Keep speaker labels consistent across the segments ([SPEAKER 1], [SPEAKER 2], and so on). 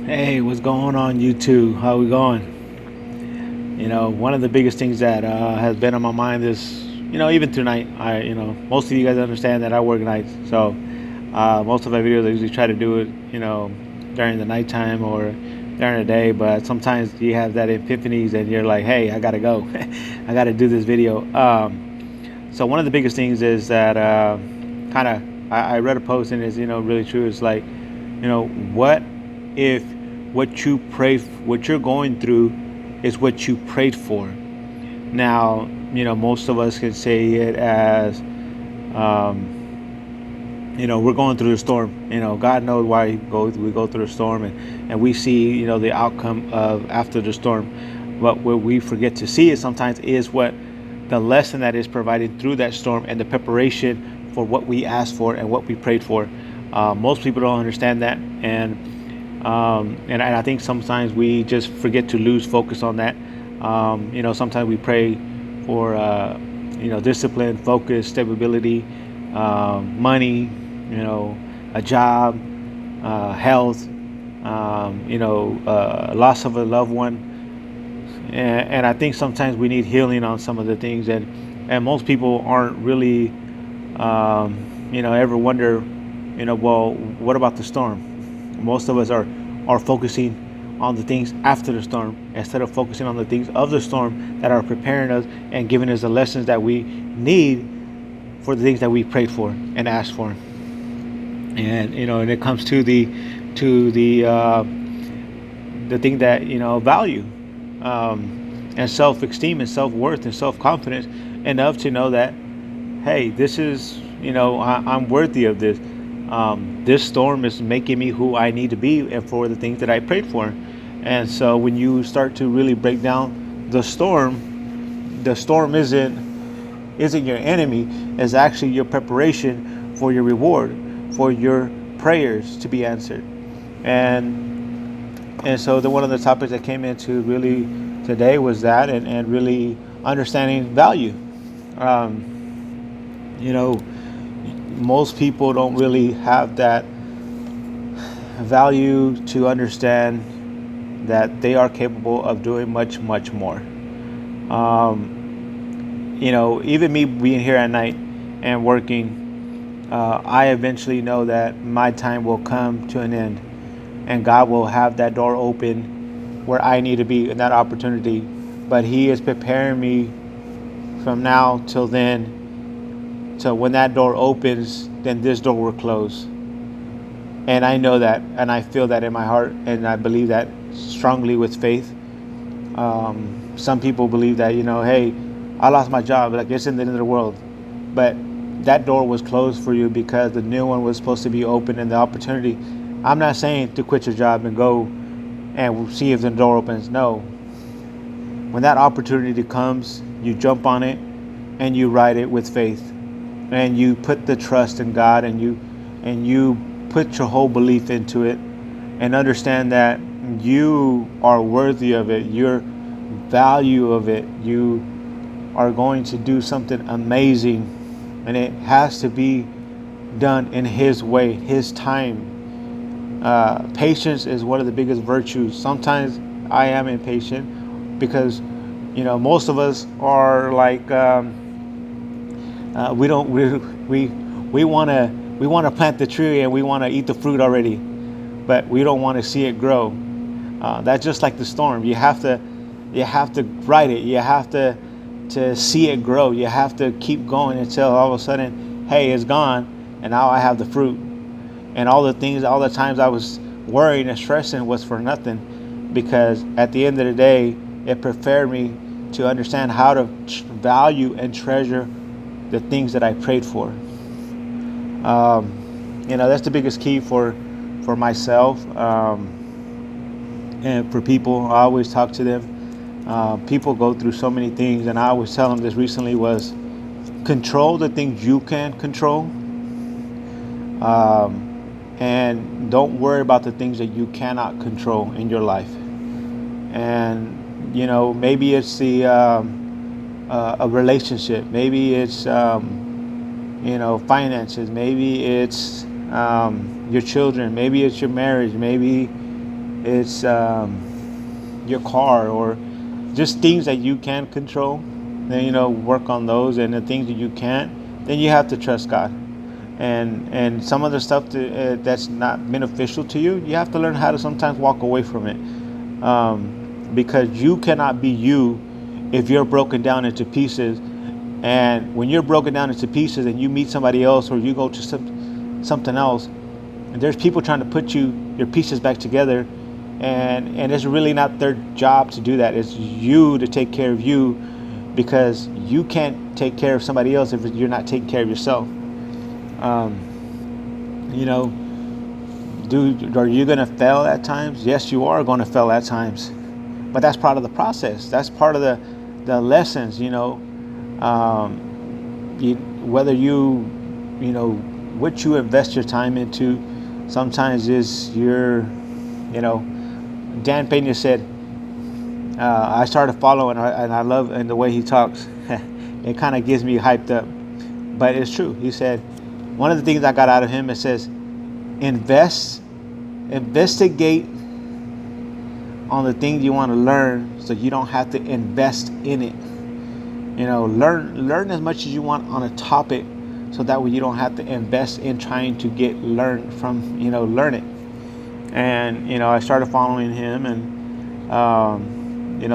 [SPEAKER 1] Hey, what's going on, you two? How we going? One of the biggest things that has been on my mind is, even tonight, most of you guys understand that I work nights. So most of my videos, I usually try to do it, during the nighttime or during the day. But sometimes you have that epiphanies and you're like, hey, I got to go. I got to do this video. So one of the biggest things is that I read a post and it's, really true. It's like, what if what you pray, what you're going through, is what you prayed for? Now, most of us can say it as, we're going through the storm. God knows why we go through the storm, and we see, the outcome of after the storm. But what we forget to see it sometimes is what the lesson that is provided through that storm and the preparation for what we asked for and what we prayed for. Most people don't understand that, and I think sometimes we just forget to lose focus on that. Sometimes we pray for discipline, focus, stability, money, a job, health, loss of a loved one, and I think sometimes we need healing on some of the things, and most people aren't really, ever wonder, well, what about the storm? Most of us are focusing on the things after the storm instead of focusing on the things of the storm that are preparing us and giving us the lessons that we need for the things that we prayed for and asked for. And and it comes to the thing that value, and self-esteem and self-worth and self-confidence enough to know that, hey, this is, I'm worthy of this. This storm is making me who I need to be and for the things that I prayed for. And so when you start to really break down the storm isn't your enemy. It's actually your preparation for your reward, for your prayers to be answered. And so one of the topics that came into really today was that, and really understanding value. You know, most people don't really have that value to understand that they are capable of doing much, much more. Even me being here at night and working, I eventually know that my time will come to an end, and God will have that door open where I need to be in that opportunity. But He is preparing me from now till then. So when that door opens, then this door will close. And I know that, and I feel that in my heart, and I believe that strongly with faith. Some people believe that, hey, I lost my job, like it's in the end of the world. But that door was closed for you because the new one was supposed to be open, and the opportunity. I'm not saying to quit your job and go and see if the door opens. No. When that opportunity comes, you jump on it and you ride it with faith. And you put the trust in God, and you put your whole belief into it, and understand that you are worthy of it, your value of it. You are going to do something amazing, and it has to be done in His way, His time. Patience is one of the biggest virtues. Sometimes I am impatient because, most of us are like, we don't we want to plant the tree and we want to eat the fruit already, but we don't want to see it grow. That's just like the storm. You have to ride it. You have to see it grow. You have to keep going until all of a sudden, hey, it's gone, and now I have the fruit. And all the times I was worrying and stressing was for nothing, because at the end of the day, it prepared me to understand how to value and treasure the things that I prayed for. That's the biggest key for myself, and for people. I always talk to them. People go through so many things, and I always tell them this recently was, control the things you can control, and don't worry about the things that you cannot control in your life. And maybe it's a relationship, maybe it's finances, maybe it's your children, maybe it's your marriage, maybe it's your car, or just things that you can control, then work on those. And the things that you can't, then you have to trust God. And some of the stuff that's not beneficial to you, you have to learn how to sometimes walk away from it, because you cannot be you if you're broken down into pieces. And when you're broken down into pieces and you meet somebody else, or you go to something else, and there's people trying to put your pieces back together, and it's really not their job to do that. It's you to take care of you, because you can't take care of somebody else if you're not taking care of yourself. You know, are you going to fail at times? Yes, you are going to fail at times, but that's part of the process. That's part of the lessons. Whether what you invest your time into, sometimes is Dan Pena said, I started following, and I love and the way he talks. It kind of gets me hyped up, but it's true. He said, one of the things I got out of him, it says, investigate on the things you want to learn, so you don't have to invest in it. Learn as much as you want on a topic, so that way you don't have to invest in trying to learn from, learn it. And, I started following him, and,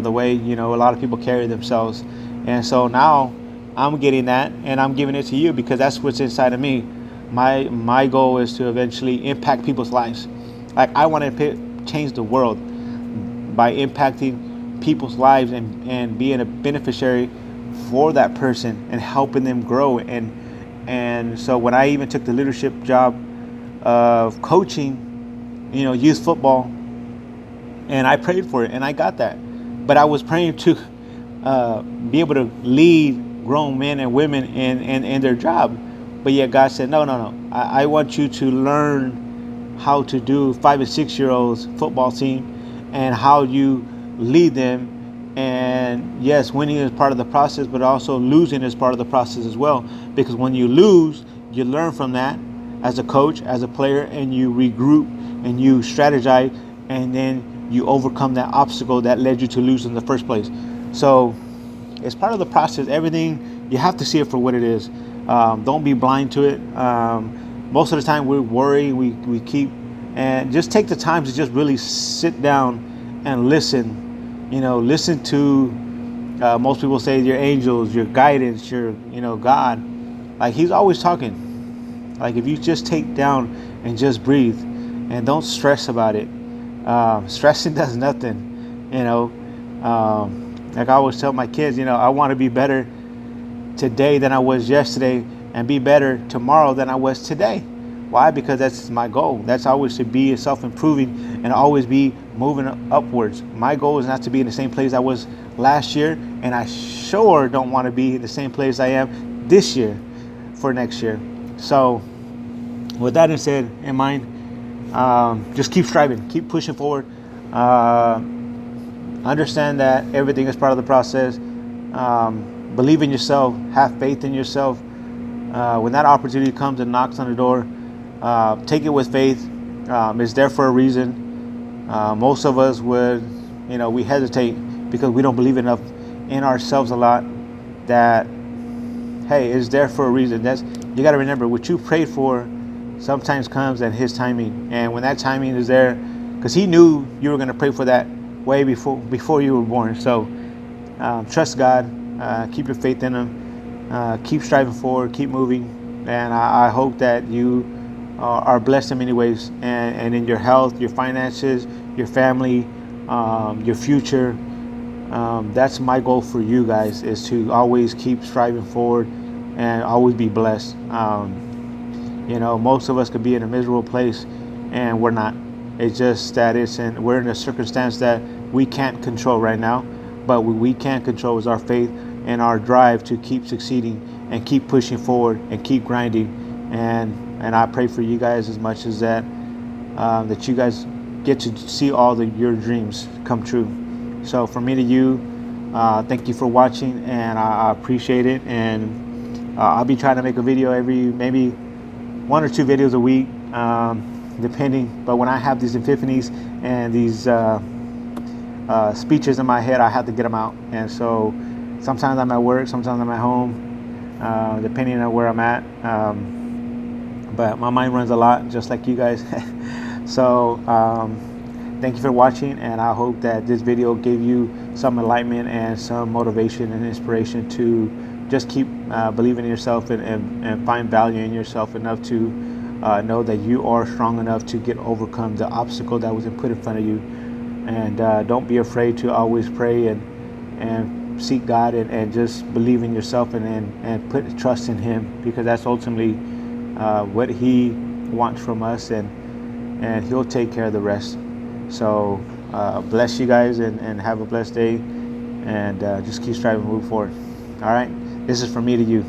[SPEAKER 1] the way, a lot of people carry themselves. And so now I'm getting that, and I'm giving it to you, because that's what's inside of me. My goal is to eventually impact people's lives. Like, I want to change the world by impacting people's lives, and being a beneficiary for that person, and helping them grow. And so when I even took the leadership job of coaching, youth football, and I prayed for it, and I got that. But I was praying to be able to lead grown men and women in their job. But yet God said, no. I want you to learn how to do 5 and 6 year olds football team, and how you lead them. And yes, winning is part of the process, but also losing is part of the process as well. Because when you lose, you learn from that as a coach, as a player, and you regroup and you strategize, and then you overcome that obstacle that led you to lose in the first place. So it's part of the process. Everything, you have to see it for what it is. Don't be blind to it. Most of the time we worry, we keep, and just take the time to just really sit down and listen. Listen to, most people say, your angels, your guidance, your, God. Like, he's always talking. Like, if you just take down and just breathe, and don't stress about it. Stressing does nothing. Like I always tell my kids, I want to be better today than I was yesterday, and be better tomorrow than I was today. Why? Because that's my goal. That's always to be self-improving and always be moving upwards. My goal is not to be in the same place I was last year, and I sure don't want to be in the same place I am this year for next year. So with that in mind, just keep striving, keep pushing forward. Understand that everything is part of the process. Believe in yourself, have faith in yourself. When that opportunity comes and knocks on the door, take it with faith. It's there for a reason. Most of us we hesitate because we don't believe enough in ourselves a lot, that, hey, it's there for a reason. You got to remember, what you prayed for sometimes comes at his timing. And when that timing is there, because he knew you were going to pray for that way before you were born. So trust God, keep your faith in him, keep striving forward, keep moving. And I hope that you are blessed in many ways, and in your health, your finances, your family, your future. That's my goal for you guys, is to always keep striving forward and always be blessed. Most of us could be in a miserable place, and we're not. It's just that we're in a circumstance that we can't control right now. But what we can control is our faith and our drive to keep succeeding and keep pushing forward and keep grinding. And I pray for you guys as much as that you guys get to see all your dreams come true. So from me to you, thank you for watching, and I appreciate it. And I'll be trying to make a video maybe 1 or 2 videos a week. depending. But when I have these epiphanies and these speeches in my head, I have to get them out. And so sometimes I'm at work, sometimes I'm at home, depending on where I'm at. But my mind runs a lot, just like you guys. So thank you for watching, and I hope that this video gave you some enlightenment and some motivation and inspiration to just keep believing in yourself and find value in yourself enough to know that you are strong enough to overcome the obstacle that was put in front of you. And don't be afraid to always pray and seek God, and just believe in yourself, and put trust in Him, because that's ultimately what He wants from us, and He'll take care of the rest. So bless you guys, and have a blessed day, and just keep striving to move forward. All right, this is from me to you.